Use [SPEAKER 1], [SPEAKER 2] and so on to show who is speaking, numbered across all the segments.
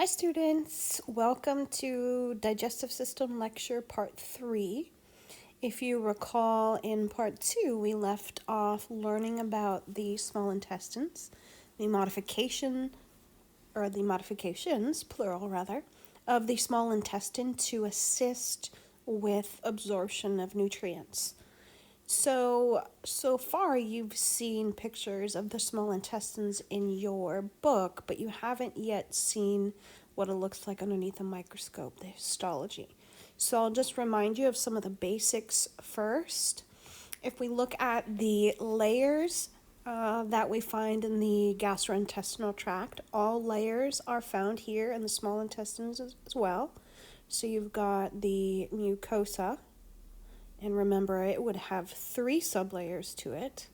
[SPEAKER 1] Hi students, welcome to Digestive System Lecture Part 3. If you recall, in Part 2 we left off learning about the small intestines, the modifications, plural rather, of the small intestine to assist with absorption of nutrients. So far you've seen pictures of the small intestines in your book, but you haven't yet seen what it looks like underneath a microscope, the histology. So I'll just remind you of some of the basics first. If we look at the layers that we find in the gastrointestinal tract, all layers are found here in the small intestines as well. So you've got the mucosa, and remember, it would have 3 sublayers to it,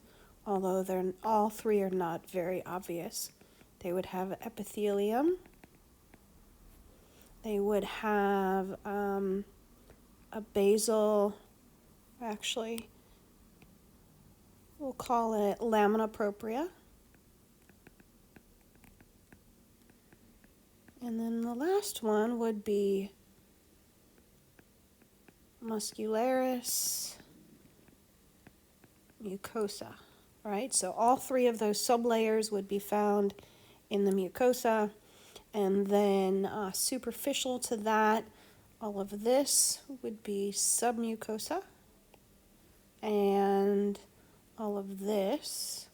[SPEAKER 1] although all 3 are not very obvious. They would have epithelium. They would have a basal, actually, we'll call it lamina propria. And then the last one would be muscularis mucosa, right? So all 3 of those sublayers would be found in the mucosa, and then superficial to that, all of this would be submucosa, and all of this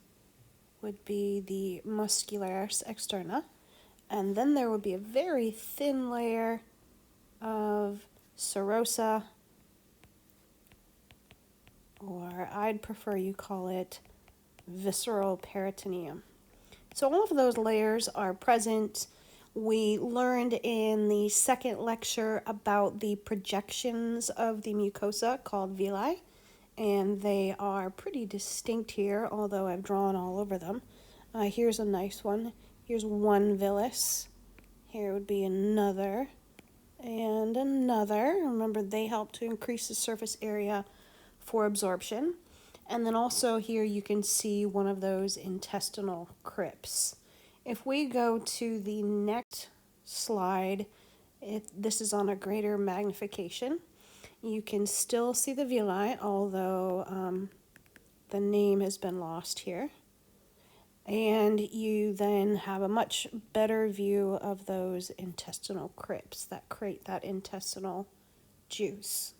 [SPEAKER 1] would be the muscularis externa, and then there would be a very thin layer of serosa, or I'd prefer you call it visceral peritoneum. So all of those layers are present. We learned in the second lecture about the projections of the mucosa called villi, and they are pretty distinct here, although I've drawn all over them. Here's a nice one. Here's one villus. Here would be another and another. Remember, they help to increase the surface area for absorption. And then also here you can see one of those intestinal crypts. If we go to the next slide, this is on a greater magnification. You can still see the villi, although the name has been lost here. And you then have a much better view of those intestinal crypts that create that intestinal juice.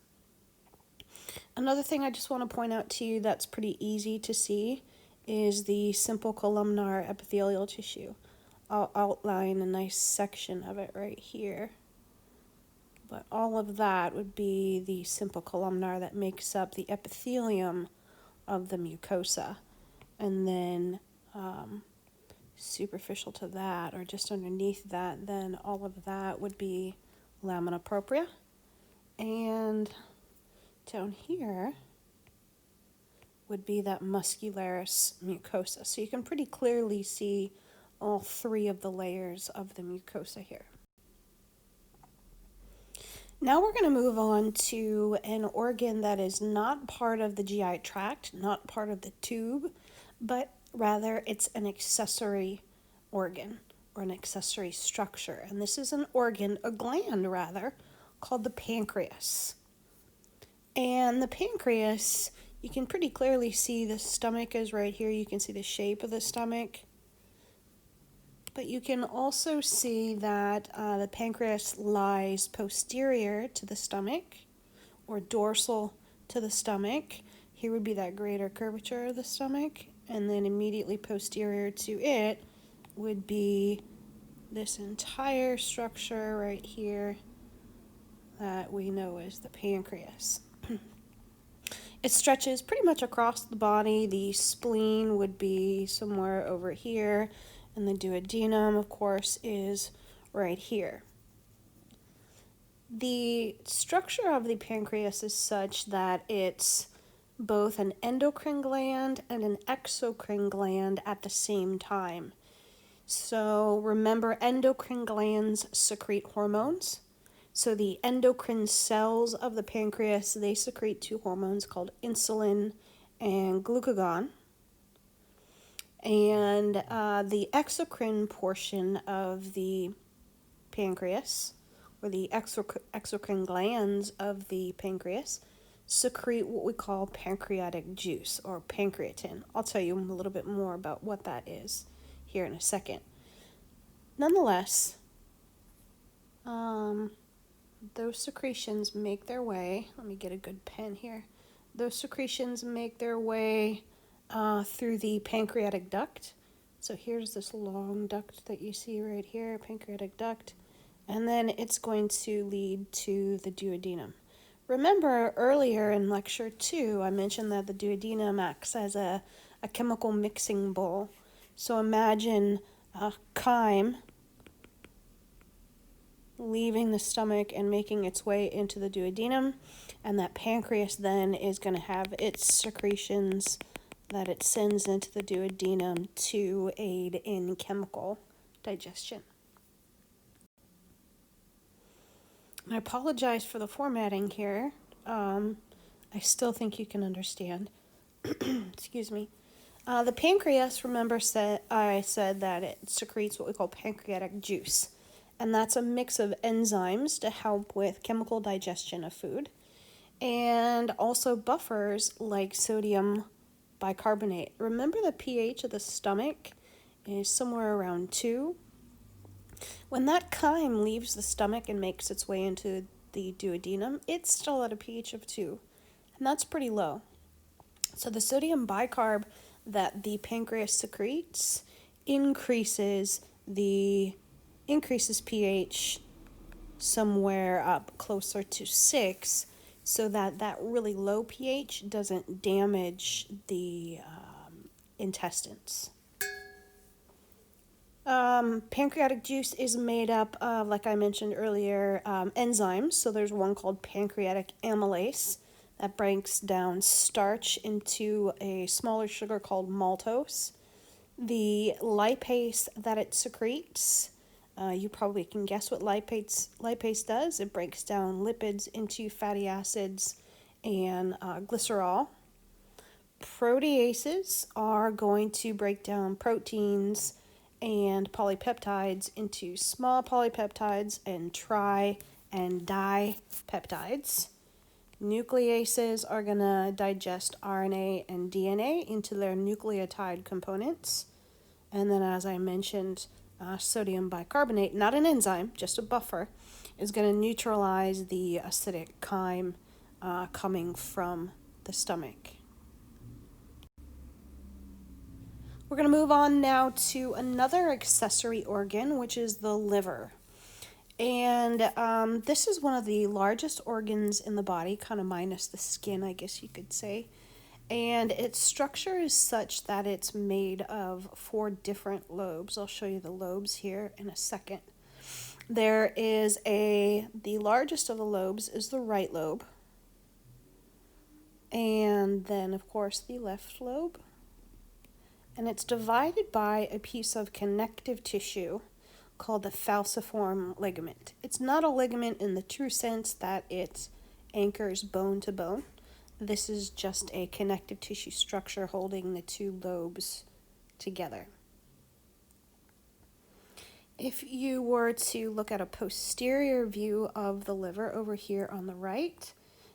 [SPEAKER 1] Another thing I just want to point out to you that's pretty easy to see is the simple columnar epithelial tissue. I'll outline a nice section of it right here. But all of that would be the simple columnar that makes up the epithelium of the mucosa. And then superficial to that, or just underneath that, then all of that would be lamina propria. And down here would be that muscularis mucosa. So you can pretty clearly see all 3 of the layers of the mucosa here. Now we're going to move on to an organ that is not part of the GI tract, not part of the tube, but rather it's an accessory organ or an accessory structure. And this is an organ, a gland rather, called the pancreas. And the pancreas, you can pretty clearly see the stomach is right here. You can see the shape of the stomach. But you can also see that the pancreas lies posterior to the stomach, or dorsal to the stomach. Here would be that greater curvature of the stomach. And then immediately posterior to it would be this entire structure right here that we know as the pancreas. It stretches pretty much across the body. The spleen would be somewhere over here, and the duodenum, of course, is right here. The structure of the pancreas is such that it's both an endocrine gland and an exocrine gland at the same time. So remember, endocrine glands secrete hormones. So the endocrine cells of the pancreas, they secrete 2 hormones called insulin and glucagon. And the exocrine portion of the pancreas, or the exocrine glands of the pancreas, secrete what we call pancreatic juice or pancreatin. I'll tell you a little bit more about what that is here in a second. Nonetheless, those secretions make their way, let me get a good pen here. Those secretions make their way through the pancreatic duct. So here's this long duct that you see right here, pancreatic duct, and then it's going to lead to the duodenum. Remember earlier in lecture 2, I mentioned that the duodenum acts as a chemical mixing bowl. So imagine a chyme leaving the stomach and making its way into the duodenum, and that pancreas then is going to have its secretions that it sends into the duodenum to aid in chemical digestion. I apologize for the formatting here. I still think you can understand. Excuse me. The pancreas, remember, I said that it secretes what we call pancreatic juice, and that's a mix of enzymes to help with chemical digestion of food, and also buffers like sodium bicarbonate. Remember, the pH of the stomach is somewhere around 2. When that chyme leaves the stomach and makes its way into the duodenum, it's still at a pH of 2, and that's pretty low. So the sodium bicarb that the pancreas secretes increases pH somewhere up closer to 6, so that really low pH doesn't damage the intestines. Pancreatic juice is made up of, like I mentioned earlier, enzymes. So there's one called pancreatic amylase that breaks down starch into a smaller sugar called maltose. The lipase that it secretes, you probably can guess what lipase does. It breaks down lipids into fatty acids and glycerol. Proteases are going to break down proteins and polypeptides into small polypeptides and tri and dipeptides. Nucleases are going to digest RNA and DNA into their nucleotide components. And then, as I mentioned, sodium bicarbonate, not an enzyme, just a buffer, is going to neutralize the acidic chyme coming from the stomach. We're going to move on now to another accessory organ, which is the liver. And this is one of the largest organs in the body, kind of minus the skin, I guess you could say. And its structure is such that it's made of 4 different lobes. I'll show you the lobes here in a second. The largest of the lobes is the right lobe. And then, of course, the left lobe. And it's divided by a piece of connective tissue called the falciform ligament. It's not a ligament in the true sense that it anchors bone to bone. This is just a connective tissue structure holding the 2 lobes together. If you were to look at a posterior view of the liver over here on the right,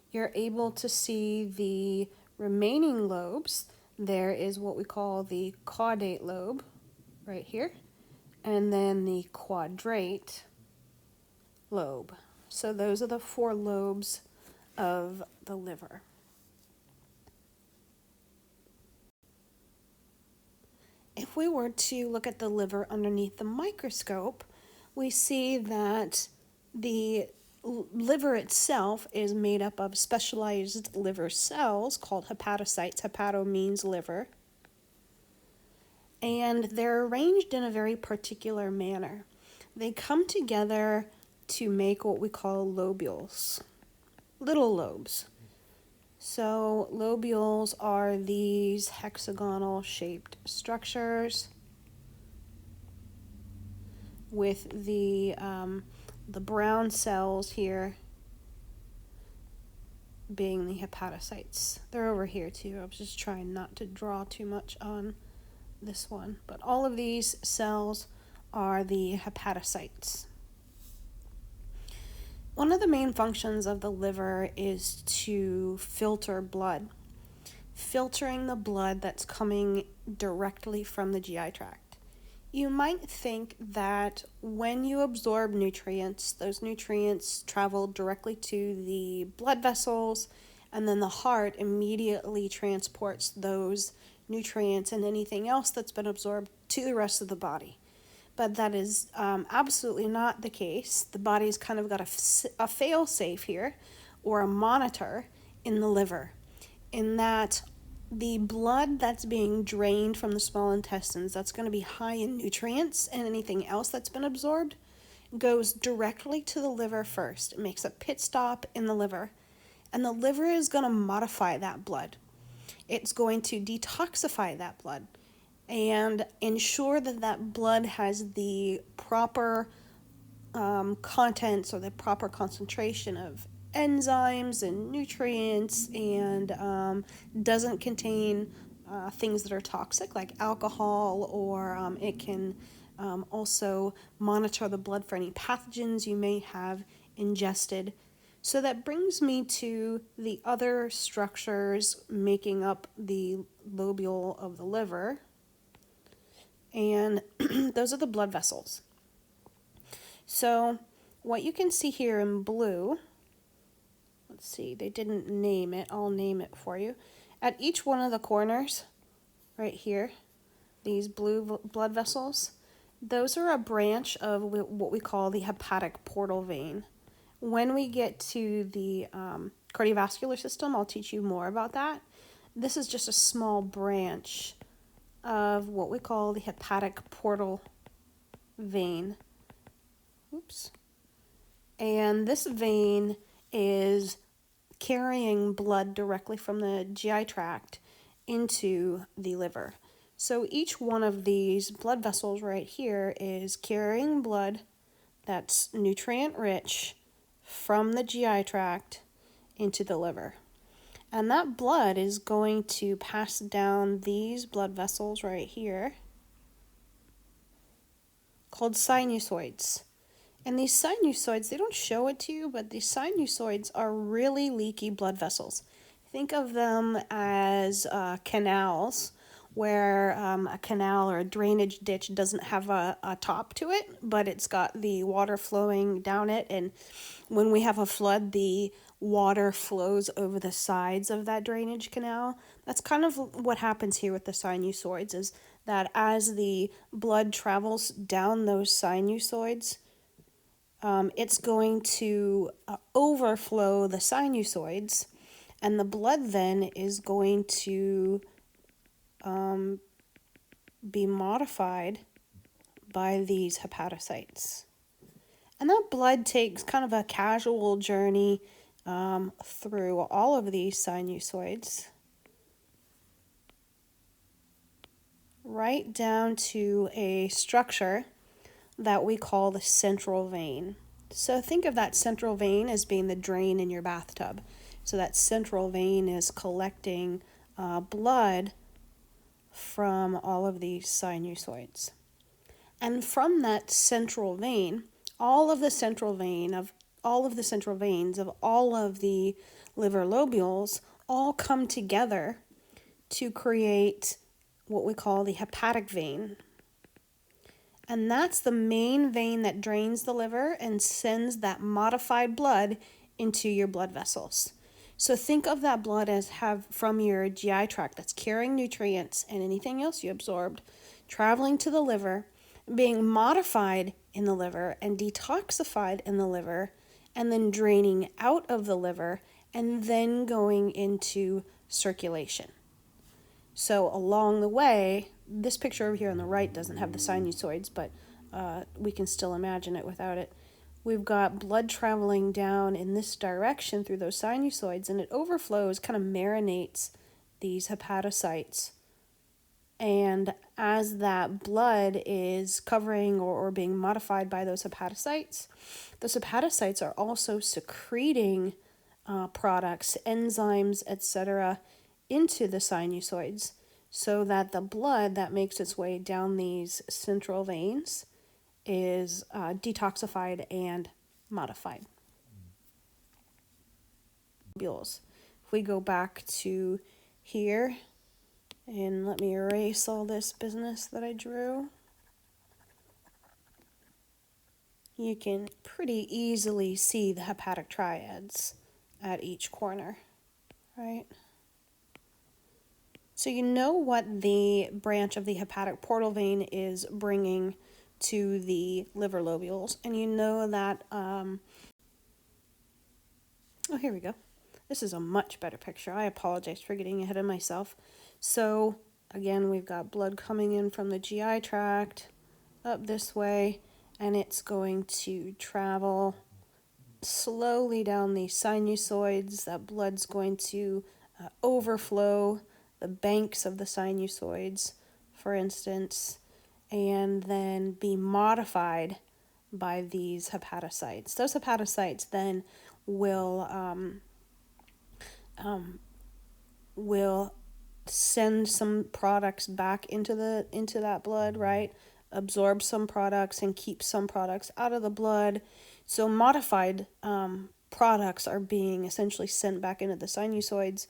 [SPEAKER 1] you're able to see the remaining lobes. There is what we call the caudate lobe right here, and then the quadrate lobe. So those are the 4 lobes of the liver. If we were to look at the liver underneath the microscope, we see that the liver itself is made up of specialized liver cells called hepatocytes. Hepato means liver. And they're arranged in a very particular manner. They come together to make what we call lobules, little lobes. So lobules are these hexagonal shaped structures with the brown cells here being the hepatocytes. They're over here too. I was just trying not to draw too much on this one. But all of these cells are the hepatocytes. One of the main functions of the liver is to filter blood, filtering the blood that's coming directly from the GI tract. You might think that when you absorb nutrients, those nutrients travel directly to the blood vessels, and then the heart immediately transports those nutrients and anything else that's been absorbed to the rest of the body. But that is absolutely not the case. The body's kind of got a fail-safe here, or a monitor in the liver, in that the blood that's being drained from the small intestines, that's going to be high in nutrients and anything else that's been absorbed, goes directly to the liver first. It makes a pit stop in the liver, and the liver is going to modify that blood. It's going to detoxify that blood and ensure that that blood has the proper contents or the proper concentration of enzymes and nutrients, and doesn't contain things that are toxic like alcohol, or it can also monitor the blood for any pathogens you may have ingested. So that brings me to the other structures making up the lobule of the liver, and those are the blood vessels. So what you can see here in blue, let's see, they didn't name it, I'll name it for you. At each one of the corners, right here, these blue blood vessels, those are a branch of what we call the hepatic portal vein. When we get to the cardiovascular system, I'll teach you more about that. This is just a small branch of what we call the hepatic portal vein. Oops. And this vein is carrying blood directly from the GI tract into the liver. So each one of these blood vessels right here is carrying blood that's nutrient rich from the GI tract into the liver. And that blood is going to pass down these blood vessels right here, called sinusoids. And these sinusoids, they don't show it to you, but these sinusoids are really leaky blood vessels. Think of them as canals, where a canal or a drainage ditch doesn't have a top to it, but it's got the water flowing down it. And when we have a flood, the water flows over the sides of that drainage canal. That's kind of what happens here with the sinusoids, is that as the blood travels down those sinusoids, it's going to overflow the sinusoids, and the blood then is going to be modified by these hepatocytes. And that blood takes kind of a casual journey through all of these sinusoids, right down to a structure that we call the central vein. So think of that central vein as being the drain in your bathtub. So that central vein is collecting blood from all of these sinusoids. And from that central vein, all of the central veins of all of the liver lobules all come together to create what we call the hepatic vein. And that's the main vein that drains the liver and sends that modified blood into your blood vessels. So think of that blood as from your GI tract that's carrying nutrients and anything else you absorbed, traveling to the liver, being modified in the liver and detoxified in the liver, and then draining out of the liver and then going into circulation. So along the way, this picture over here on the right doesn't have the sinusoids, but we can still imagine it without it. We've got blood traveling down in this direction through those sinusoids, and it overflows, kind of marinates these hepatocytes. And as that blood is covering or being modified by those hepatocytes are also secreting products, enzymes, etc., into the sinusoids, so that the blood that makes its way down these central veins is detoxified and modified. lobules. If we go back to here, and let me erase all this business that I drew, you can pretty easily see the hepatic triads at each corner, right? So you know what the branch of the hepatic portal vein is bringing to the liver lobules, and you know that, oh, here we go. This is a much better picture. I apologize for getting ahead of myself. So again, we've got blood coming in from the GI tract up this way, and it's going to travel slowly down the sinusoids. That blood's going to overflow the banks of the sinusoids, for instance, and then be modified by these hepatocytes. Those hepatocytes then will send some products back into that blood, right? Absorb some products and keep some products out of the blood. So modified products are being essentially sent back into the sinusoids,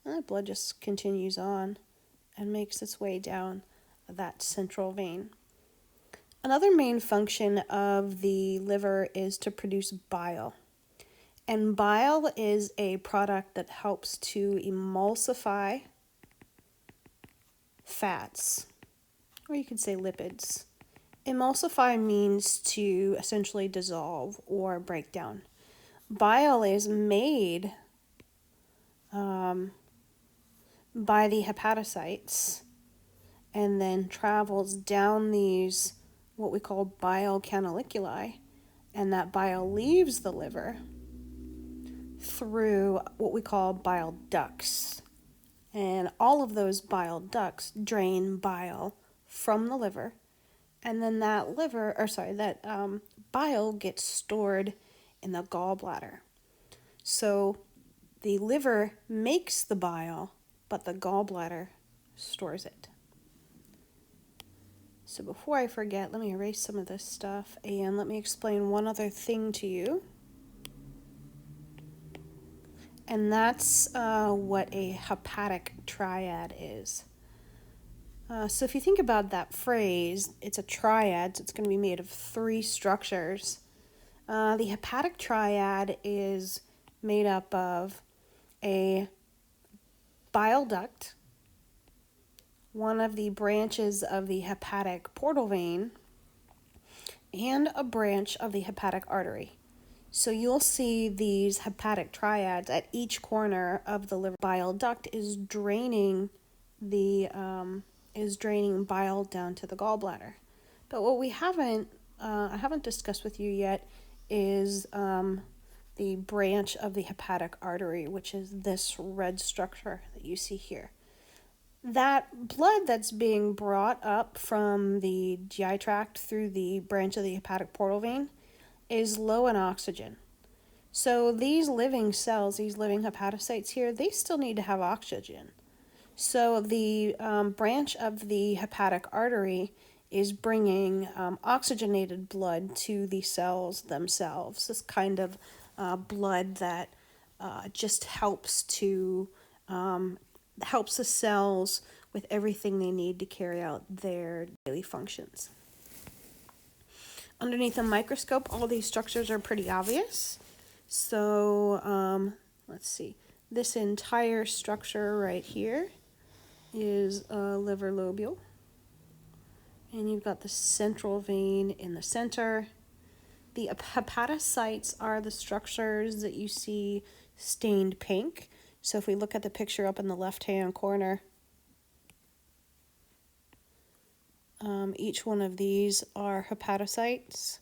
[SPEAKER 1] and the blood just continues on and makes its way down that central vein. Another main function of the liver is to produce bile. And bile is a product that helps to emulsify fats, or you could say lipids. Emulsify means to essentially dissolve or break down. Bile is made by the hepatocytes and then travels down these, what we call bile canaliculi, and that bile leaves the liver through what we call bile ducts. And all of those bile ducts drain bile from the liver, and then that bile gets stored in the gallbladder. So the liver makes the bile, but the gallbladder stores it. So before I forget, let me erase some of this stuff and let me explain one other thing to you. And that's what a hepatic triad is. So if you think about that phrase, it's a triad, so it's going to be made of 3 structures. The hepatic triad is made up of a bile duct, one of the branches of the hepatic portal vein, and a branch of the hepatic artery. So you'll see these hepatic triads at each corner of the liver. Bile duct is draining bile down to the gallbladder. But what we I haven't discussed with you yet is the branch of the hepatic artery, which is this red structure that you see here. That blood that's being brought up from the GI tract through the branch of the hepatic portal vein is low in oxygen. So these living cells, these living hepatocytes here, they still need to have oxygen. So the branch of the hepatic artery is bringing oxygenated blood to the cells themselves. This kind of blood that just helps the cells with everything they need to carry out their daily functions. Underneath a microscope, all these structures are pretty obvious. So let's see. This entire structure right here is a liver lobule. And you've got the central vein in the center. The hepatocytes are the structures that you see stained pink. So if we look at the picture up in the left-hand corner, each one of these are hepatocytes.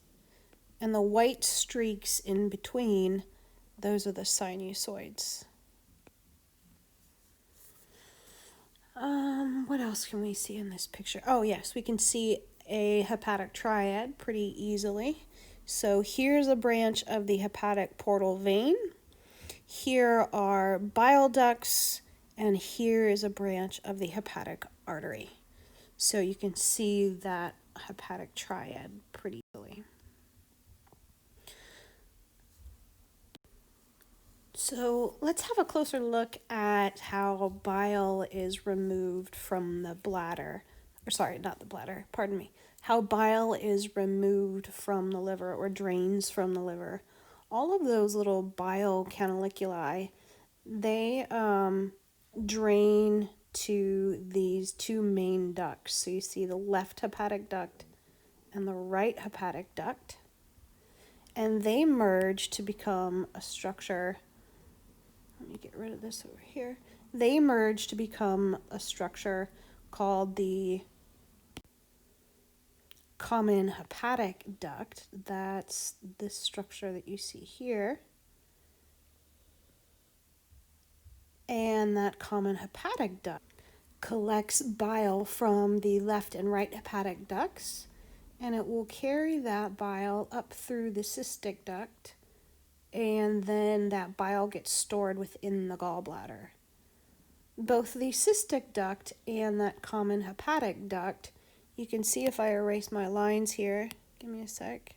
[SPEAKER 1] And the white streaks in between, those are the sinusoids. What else can we see in this picture? Oh yes, we can see a hepatic triad pretty easily. So here's a branch of the hepatic portal vein. Here are bile ducts, and here is a branch of the hepatic artery. So you can see that hepatic triad pretty easily. So So let's have a closer look at how bile is removed from the bladder. Or sorry, not the bladder, pardon me. How bile is removed from the liver or drains from the liver. All of those little bile canaliculi, they drain to these two main ducts. So you see the left hepatic duct and the right hepatic duct. And they merge to become a structure. Let me get rid of this over here. They merge to become a structure called the common hepatic duct. That's this structure that you see here. And that common hepatic duct collects bile from the left and right hepatic ducts, and it will carry that bile up through the cystic duct, and then that bile gets stored within the gallbladder. Both the cystic duct and that common hepatic duct, you can see if I erase my lines here, give me a sec.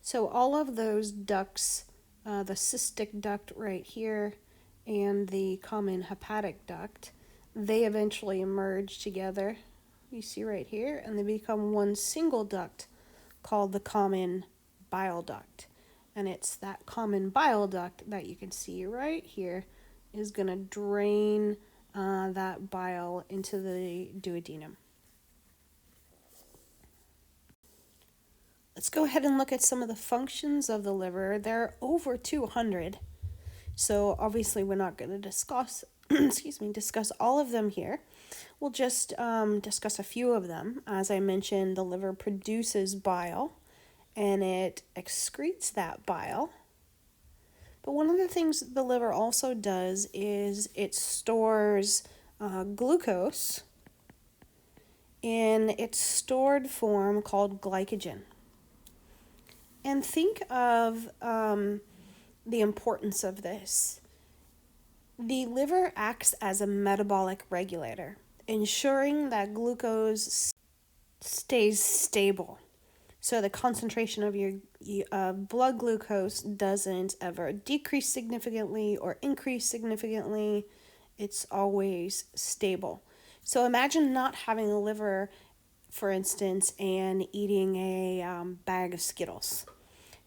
[SPEAKER 1] So all of those ducts, the cystic duct right here and the common hepatic duct, they eventually merge together, you see right here, and they become one single duct called the common bile duct. And it's that common bile duct that you can see right here is going to drain that bile into the duodenum. Let's go ahead and look at some of the functions of the liver. There are over 200, so obviously we're not going to discuss discuss all of them here. We'll just discuss a few of them. As I mentioned, the liver produces bile, and it excretes that bile. But one of the things the liver also does is it stores glucose in its stored form called glycogen. And think of the importance of this. The liver acts as a metabolic regulator, ensuring that glucose stays stable. So the concentration of your blood glucose doesn't ever decrease significantly or increase significantly. It's always stable. So imagine not having a liver, for instance, and eating a bag of Skittles.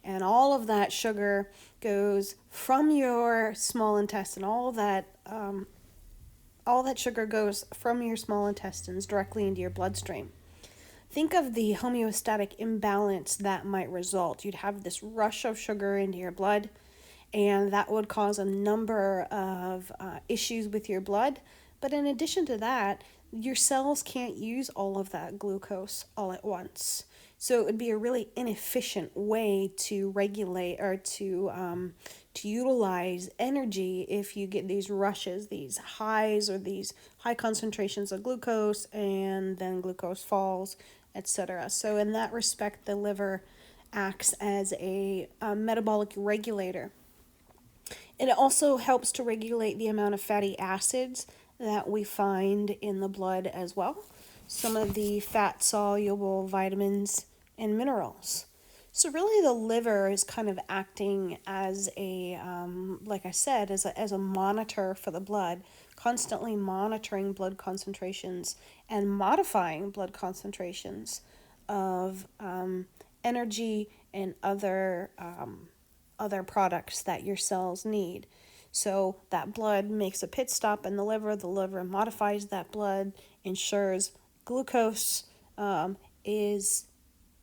[SPEAKER 1] And all of that sugar goes from your small intestine. All that sugar goes from your small intestines directly into your bloodstream. Think of the homeostatic imbalance that might result. You'd have this rush of sugar into your blood, and that would cause a number of issues with your blood. But in addition to that, your cells can't use all of that glucose all at once. So it would be a really inefficient way to regulate or to utilize energy if you get these rushes, these highs or these high concentrations of glucose, and then glucose falls, etc. So in that respect, the liver acts as a metabolic regulator. It also helps to regulate the amount of fatty acids that we find in the blood as well. Some of the fat-soluble vitamins and minerals. So really the liver is kind of acting as a, like I said, as a monitor for the blood, constantly monitoring blood concentrations and modifying blood concentrations of energy and other products that your cells need. So that blood makes a pit stop in the liver modifies that blood, ensures glucose is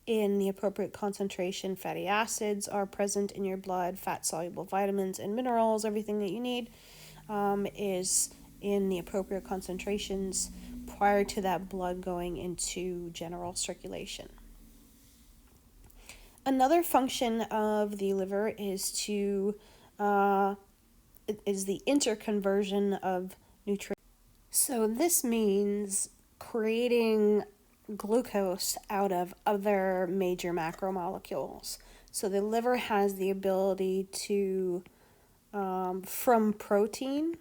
[SPEAKER 1] in the appropriate concentration, fatty acids are present in your blood, fat-soluble vitamins and minerals, everything that you need is in the appropriate concentrations prior to that blood going into general circulation. Another function of the liver is the interconversion of nutrients. So this means creating glucose out of other major macromolecules. So the liver has the ability to, from protein,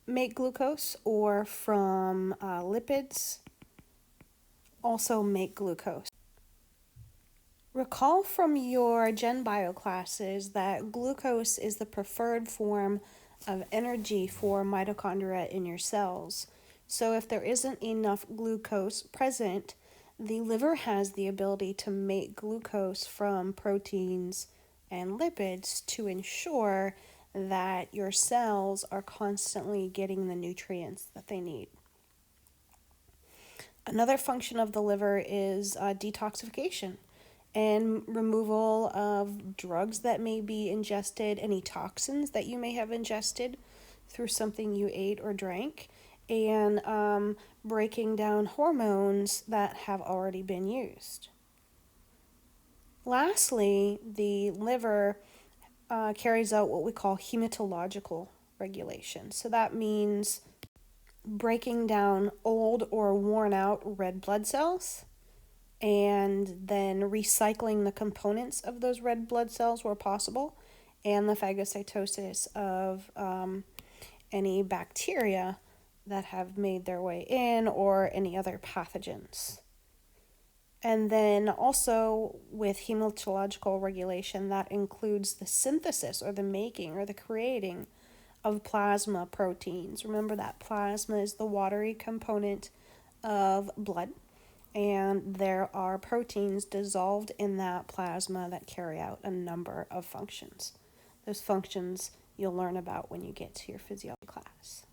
[SPEAKER 1] make glucose, or from lipids, also make glucose. Recall from your Gen Bio classes that glucose is the preferred form of energy for mitochondria in your cells. So if there isn't enough glucose present, the liver has the ability to make glucose from proteins and lipids to ensure that your cells are constantly getting the nutrients that they need. Another function of the liver is detoxification and removal of drugs that may be ingested, any toxins that you may have ingested through something you ate or drank, and breaking down hormones that have already been used. Lastly, the liver carries out what we call hematological regulation. So that means breaking down old or worn out red blood cells and then recycling the components of those red blood cells where possible, and the phagocytosis of any bacteria that have made their way in or any other pathogens. And then also with hematological regulation, that includes the synthesis or the making or the creating of plasma proteins. Remember that plasma is the watery component of blood, and there are proteins dissolved in that plasma that carry out a number of functions. Those functions you'll learn about when you get to your physiology class.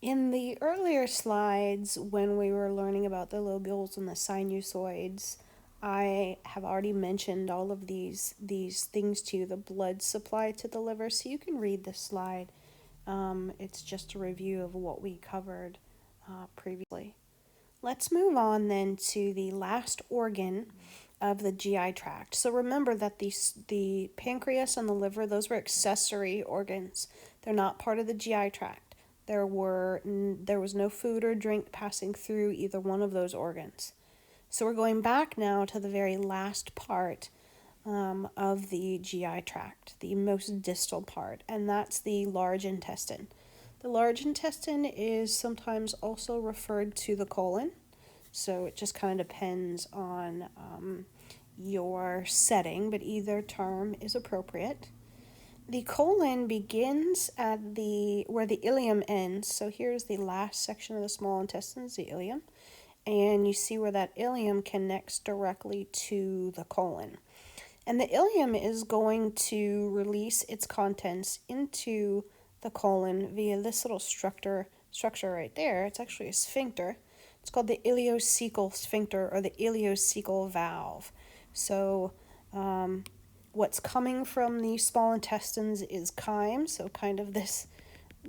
[SPEAKER 1] In the earlier slides, when we were learning about the lobules and the sinusoids, I have already mentioned all of these things to you, the blood supply to the liver, so you can read this slide. It's just a review of what we covered previously. Let's move on then to the last organ of the GI tract. So remember that the pancreas and the liver, those were accessory organs. They're not part of the GI tract. There was no food or drink passing through either one of those organs. So we're going back now to the very last part of the GI tract, the most distal part, and that's the large intestine. The large intestine is sometimes also referred to the colon, so it just kind of depends on your setting, but either term is appropriate. The colon begins at where the ileum ends. So here's the last section of the small intestines, the ileum. And you see where that ileum connects directly to the colon. And the ileum is going to release its contents into the colon via this little structure right there. It's actually a sphincter. It's called the ileocecal sphincter or the ileocecal valve. So what's coming from the small intestines is chyme, so kind of this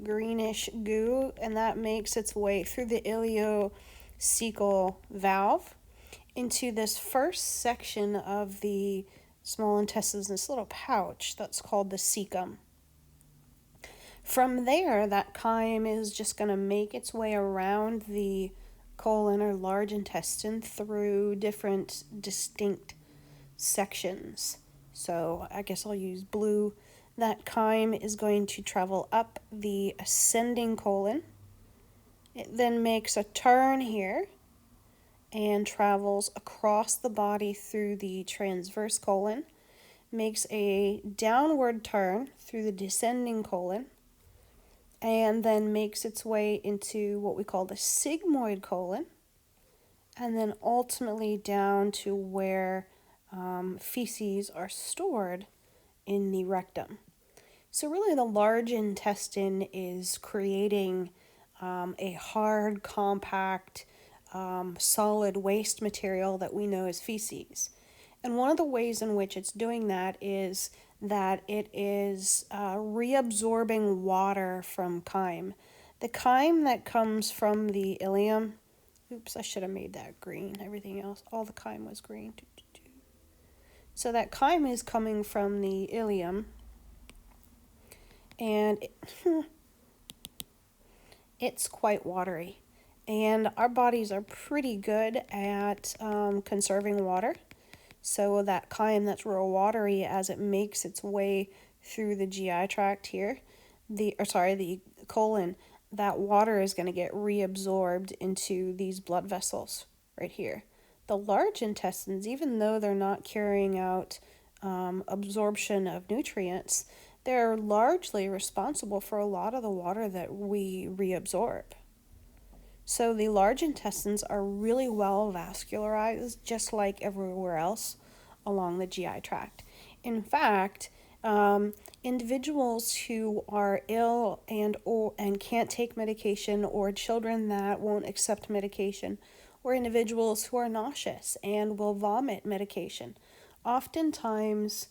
[SPEAKER 1] greenish goo, and that makes its way through the ileocecal valve into this first section of the small intestines, this little pouch that's called the cecum. From there, that chyme is just going to make its way around the colon or large intestine through different distinct sections. So I guess I'll use blue. That chyme is going to travel up the ascending colon. It then makes a turn here and travels across the body through the transverse colon, makes a downward turn through the descending colon, and then makes its way into what we call the sigmoid colon, and then ultimately down to where feces are stored in the rectum. So really the large intestine is creating a hard, compact, solid waste material that we know as feces. And one of the ways in which it's doing that is that it is reabsorbing water from chyme. The chyme that comes from the ileum, oops, I should have made that green. Everything else, all the chyme was green. So that chyme is coming from the ileum, and it's quite watery. And our bodies are pretty good at conserving water. So that chyme that's real watery, as it makes its way through the GI tract here, the colon, that water is going to get reabsorbed into these blood vessels right here. the large intestines, even though they're not carrying out absorption of nutrients, they're largely responsible for a lot of the water that we reabsorb. So the large intestines are really well vascularized, just like everywhere else along the GI tract. In fact, individuals who are ill and can't take medication, or children that won't accept medication, or individuals who are nauseous and will vomit medication, oftentimes,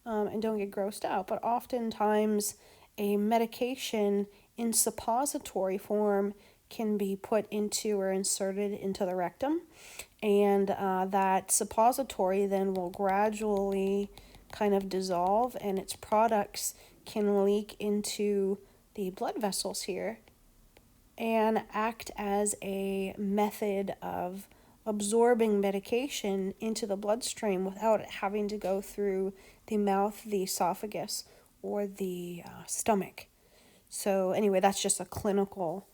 [SPEAKER 1] and don't get grossed out, but oftentimes a medication in suppository form can be put into or inserted into the rectum, and that suppository then will gradually kind of dissolve, and its products can leak into the blood vessels here and act as a method of absorbing medication into the bloodstream without it having to go through the mouth, the esophagus, or the stomach. So anyway, that's just a clinical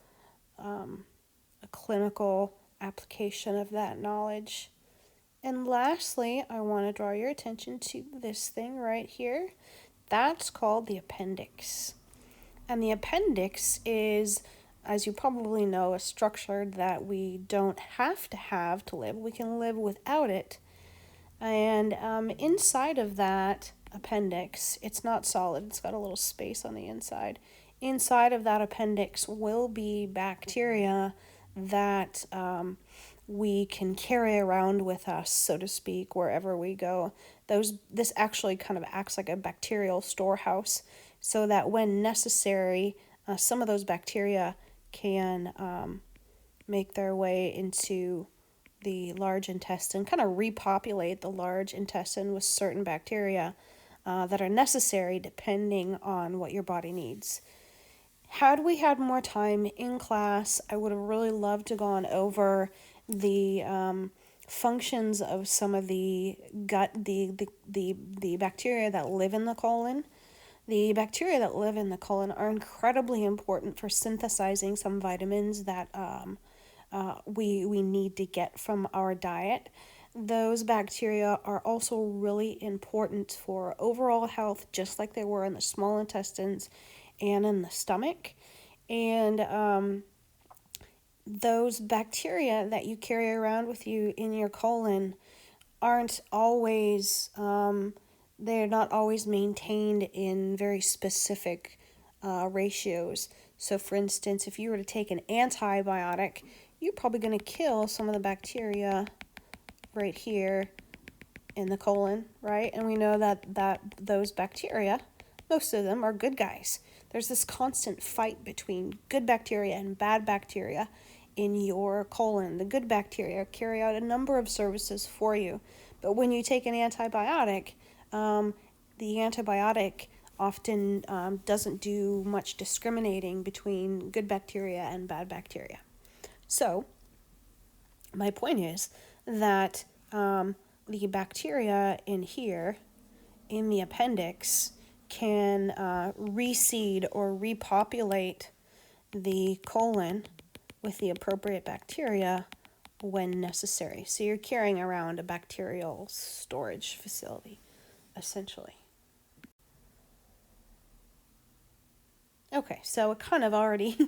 [SPEAKER 1] application of that knowledge. And lastly, I want to draw your attention to this thing right here. That's called the appendix. And the appendix is, as you probably know, a structure that we don't have to live. We can live without it. And inside of that appendix, it's not solid. It's got a little space on the inside. Inside of that appendix will be bacteria that we can carry around with us, so to speak, wherever we go. This actually kind of acts like a bacterial storehouse, so that when necessary, some of those bacteria can make their way into the large intestine, kind of repopulate the large intestine with certain bacteria that are necessary depending on what your body needs. Had we had more time in class, I would have really loved to gone over the functions of some of the bacteria that live in the colon. The bacteria that live in the colon are incredibly important for synthesizing some vitamins that we need to get from our diet. Those bacteria are also really important for overall health, just like they were in the small intestines and in the stomach. And those bacteria that you carry around with you in your colon aren't always, they're not always maintained in very specific ratios. So for instance, if you were to take an antibiotic, you're probably going to kill some of the bacteria right here in the colon, right? And we know that those bacteria, most of them are good guys. There's this constant fight between good bacteria and bad bacteria in your colon. The good bacteria carry out a number of services for you, but when you take an antibiotic, the antibiotic often doesn't do much discriminating between good bacteria and bad bacteria. So my point is that the bacteria in here, in the appendix, can reseed or repopulate the colon with the appropriate bacteria when necessary. So you're carrying around a bacterial storage facility, essentially. Okay, so I kind of already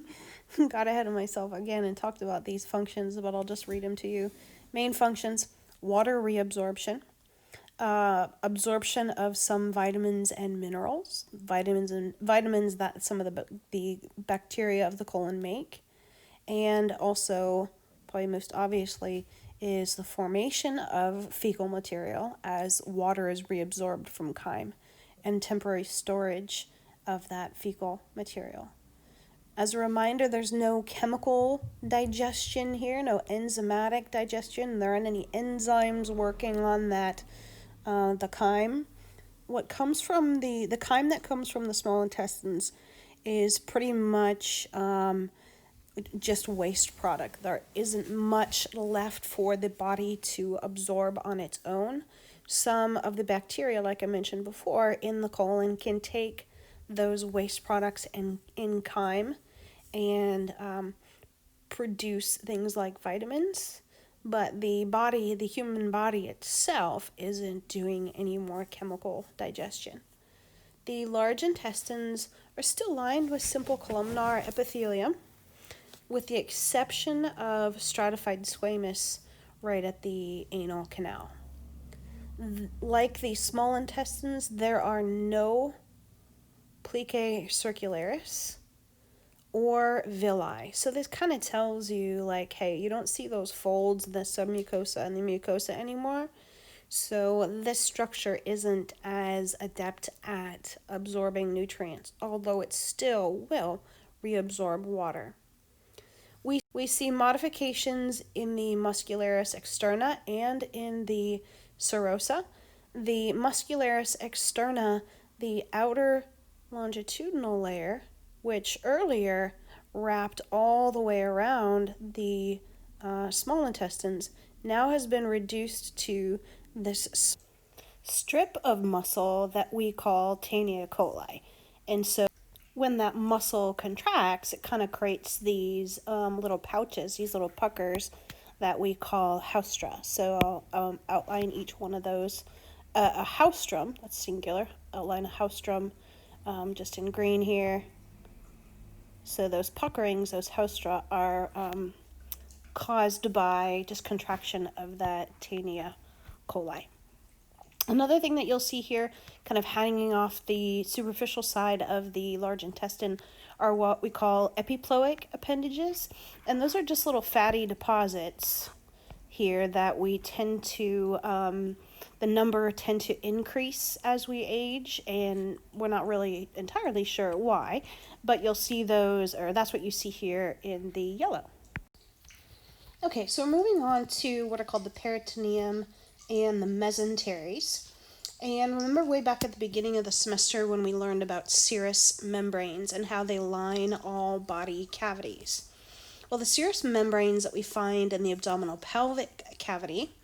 [SPEAKER 1] got ahead of myself again and talked about these functions, but I'll just read them to you. Main functions: water reabsorption, absorption of some vitamins and minerals, vitamins that some of the bacteria of the colon make, and also, probably most obviously, is the formation of fecal material as water is reabsorbed from chyme, and temporary storage of that fecal material. As a reminder, there's no chemical digestion here, no enzymatic digestion. There aren't any enzymes working on that, the chyme. What comes from the chyme that comes from the small intestines is pretty much just waste product. There isn't much left for the body to absorb on its own. Some of the bacteria, like I mentioned before, in the colon can take those waste products in chyme and produce things like vitamins but the body, the human body itself, isn't doing any more chemical digestion. The large intestines are still lined with simple columnar epithelium, with the exception of stratified squamous right at the anal canal. Like the small intestines, there are no plicae circularis or villi. So this kind of tells you, like, hey, you don't see those folds in the submucosa and the mucosa anymore. So this structure isn't as adept at absorbing nutrients, although it still will reabsorb water. We see modifications in the muscularis externa and in the serosa. The muscularis externa, the outer longitudinal layer, which earlier wrapped all the way around the small intestines, now has been reduced to this strip of muscle that we call Taenia coli. And so when that muscle contracts, it kind of creates these little pouches, these little puckers that we call haustra. So I'll outline each one of those. A haustrum, that's singular, outline a haustrum just in green here. So those puckerings, those haustra, are caused by just contraction of that Taenia coli. Another thing that you'll see here, kind of hanging off the superficial side of the large intestine, are what we call epiploic appendages. And those are just little fatty deposits here that we tend to, the number tend to increase as we age, and we're not really entirely sure why, but you'll see those, or that's what you see here in the yellow. Okay, so moving on to what are called the peritoneum and the mesenteries. And remember way back at the beginning of the semester when we learned about serous membranes and how they line all body cavities. Well, the serous membranes that we find in the abdominal pelvic cavity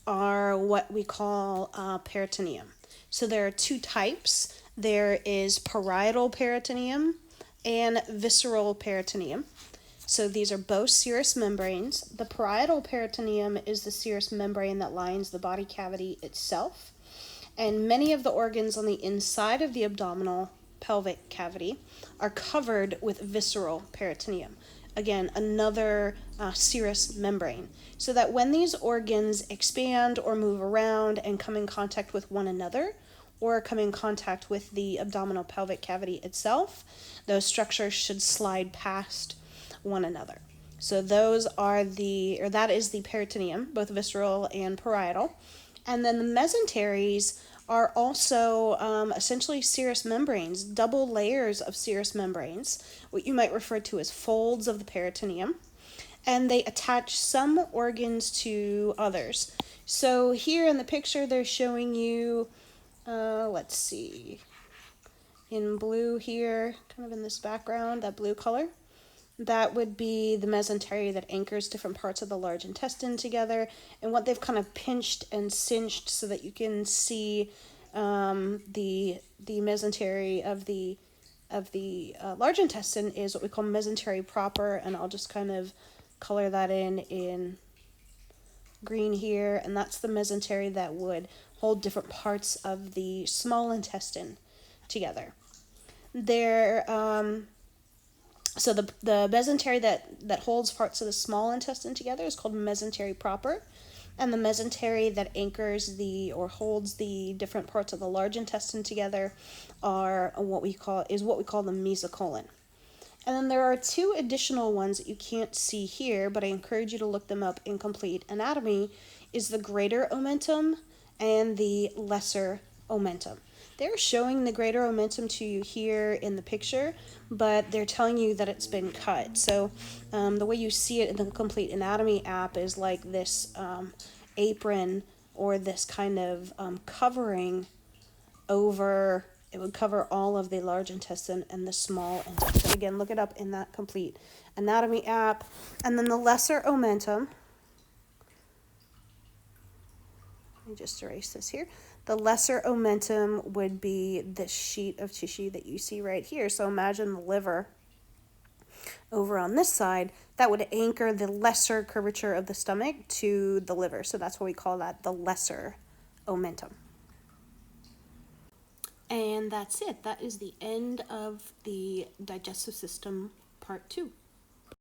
[SPEAKER 1] are what we call peritoneum. So there are two types. There is parietal peritoneum and visceral peritoneum. So these are both serous membranes. The parietal peritoneum is the serous membrane that lines the body cavity itself. And many of the organs on the inside of the abdominal pelvic cavity are covered with visceral peritoneum. Again, another serous membrane. So that when these organs expand or move around and come in contact with one another, or come in contact with the abdominal pelvic cavity itself, those structures should slide past one another. So those are that is the peritoneum, both visceral and parietal. And then the mesenteries are also essentially serous membranes, double layers of serous membranes, what you might refer to as folds of the peritoneum. And they attach some organs to others. So here in the picture, they're showing you, let's see, in blue here, kind of in this background, that blue color. That would be the mesentery that anchors different parts of the large intestine together, and what they've kind of pinched and cinched so that you can see the mesentery of the large intestine is what we call mesentery proper, and I'll just kind of color that in green here, and that's the mesentery that would hold different parts of the small intestine together. So the mesentery that holds parts of the small intestine together is called mesentery proper, and the mesentery that anchors or holds the different parts of the large intestine together are what we call the mesocolon. And then there are two additional ones that you can't see here, but I encourage you to look them up in complete anatomy, is the greater omentum and the lesser omentum. They're showing the greater omentum to you here in the picture, but they're telling you that it's been cut. So the way you see it in the complete anatomy app is like this apron or this kind of covering over. It would cover all of the large intestine and the small intestine. Again, look it up in that complete anatomy app. And then the lesser omentum, let me just erase this here. The lesser omentum would be this sheet of tissue that you see right here. So imagine the liver over on this side, that would anchor the lesser curvature of the stomach to the liver. So that's why we call that the lesser omentum. And that's it. That is the end of the digestive system part 2.